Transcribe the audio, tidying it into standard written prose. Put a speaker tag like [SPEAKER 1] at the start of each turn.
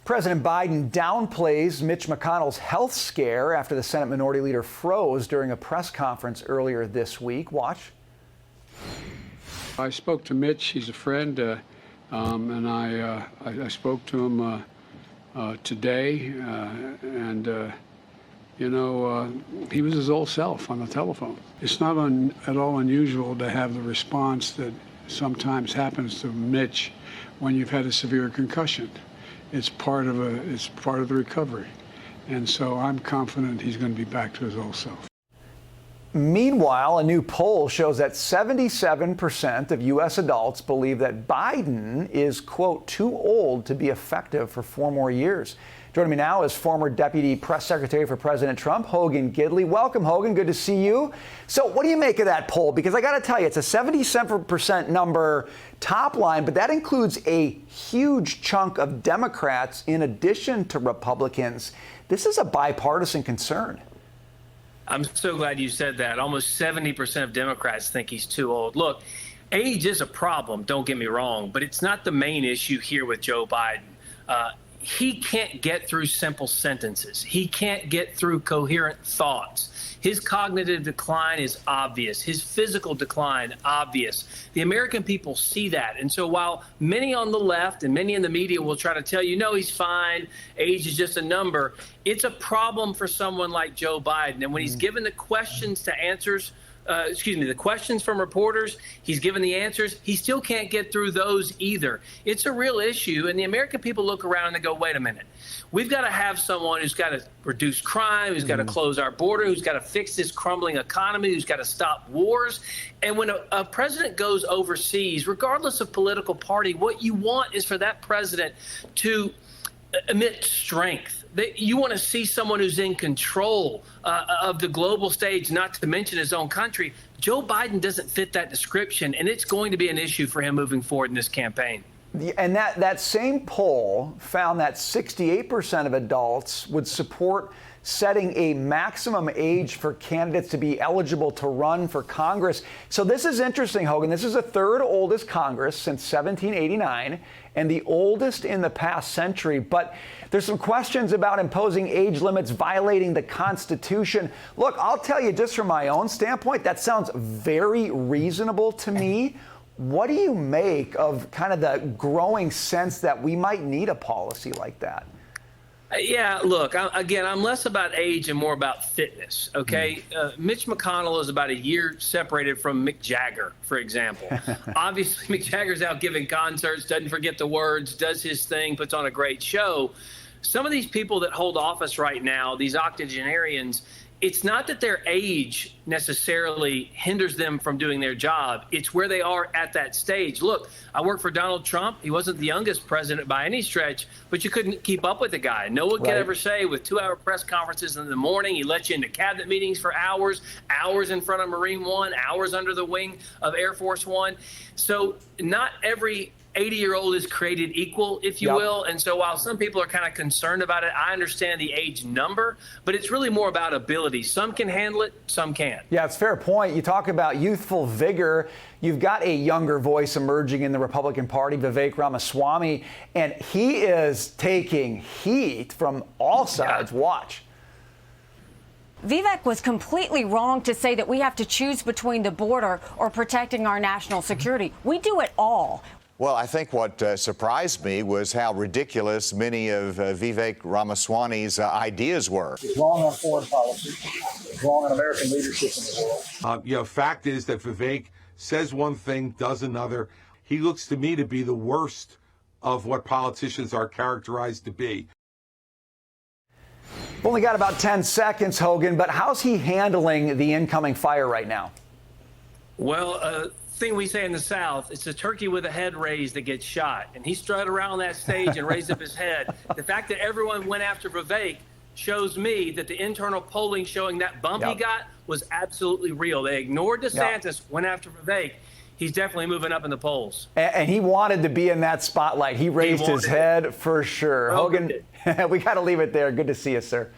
[SPEAKER 1] President Biden downplays Mitch McConnell's health scare after the Senate Minority Leader froze during a press conference earlier this week. Watch.
[SPEAKER 2] I spoke to Mitch. He's a friend, and I spoke to him today, and he was his old self on the telephone. It's not at all unusual to have the response that sometimes happens to Mitch when you've had a severe concussion. It's part of the recovery, and so I'm confident he's going to be back to his old self.
[SPEAKER 1] Meanwhile, a new poll shows that 77% of U.S. adults believe that Biden is, quote, too old to be effective for 4 more years. Joining me now is former Deputy Press Secretary for President Trump, Hogan Gidley. Welcome, Hogan. Good to see you. So what do you make of that poll? Because I got to tell you, it's a 77% number top line, but that includes a huge chunk of Democrats in addition to Republicans. This is a bipartisan concern.
[SPEAKER 3] I'm so glad you said that. Almost 70% of Democrats think he's too old. Look, age is a problem, don't get me wrong, but it's not the main issue here with Joe Biden. He can't get through simple sentences. He can't get through coherent thoughts. His cognitive decline is obvious. His physical decline, obvious. The American people see that. And so while many on the left and many in the media will try to tell you, no, he's fine, age is just a number, it's a problem for someone like Joe Biden. And when he's given the questions to answers, the questions from reporters, he's given the answers, he still can't get through those either. It's a real issue, and the American people look around and they go, wait a minute. We've got to have someone who's got to reduce crime, who's got to close our border, who's got to fix this crumbling economy, who's got to stop wars. And when a president goes overseas, regardless of political party, what you want is for that president to emit strength. You want to see someone who's in control of the global stage, not to mention his own country. Joe Biden doesn't fit that description, and it's going to be an issue for him moving forward in this campaign.
[SPEAKER 1] And that same poll found that 68% of adults would support setting a maximum age for candidates to be eligible to run for Congress. So this is interesting, Hogan. This is the third oldest Congress since 1789 and the oldest in the past century. But there's some questions about imposing age limits violating the Constitution. Look, I'll tell you just from my own standpoint, that sounds very reasonable to me. What do you make of kind of the growing sense that we might need a policy like that?
[SPEAKER 3] Yeah, look, I'm less about age and more about fitness, okay? Mitch McConnell is about a year separated from Mick Jagger, for example. Obviously, Mick Jagger's out giving concerts, doesn't forget the words, does his thing, puts on a great show. Some of these people that hold office right now, these octogenarians, it's not that their age necessarily hinders them from doing their job. It's where they are at that stage. Look, I worked for Donald Trump. He wasn't the youngest president by any stretch, but you couldn't keep up with the guy. No one could ever say with 2-hour press conferences in the morning, he let you into cabinet meetings for hours, hours in front of Marine One, hours under the wing of Air Force One. So not every 80-year-old is created equal, if you will. And so while some people are kind of concerned about it, I understand the age number, but it's really more about ability. Some can handle it, some can't.
[SPEAKER 1] Yeah, it's a fair point. You talk about youthful vigor. You've got a younger voice emerging in the Republican Party, Vivek Ramaswamy, and he is taking heat from all sides. Watch.
[SPEAKER 4] Vivek was completely wrong to say that we have to choose between the border or protecting our national security. We do it all.
[SPEAKER 5] Well, I think what surprised me was how ridiculous many of Vivek Ramaswamy's ideas were.
[SPEAKER 6] He's wrong on foreign policy. He's wrong on American leadership in the world.
[SPEAKER 7] Fact is that Vivek says one thing, does another. He looks to me to be the worst of what politicians are characterized to be.
[SPEAKER 1] We've only got about 10 seconds, Hogan, but how's he handling the incoming fire right now?
[SPEAKER 3] Well, thing we say in the South, it's a turkey with a head raised that gets shot. And he strutted around that stage and raised up his head. The fact that everyone went after Vivek shows me that the internal polling showing that bump he got was absolutely real. They ignored DeSantis, went after Vivek. He's definitely moving up in the polls.
[SPEAKER 1] And he wanted to be in that spotlight. He raised his head for sure. Hogan, we got to leave it there. Good to see you, sir.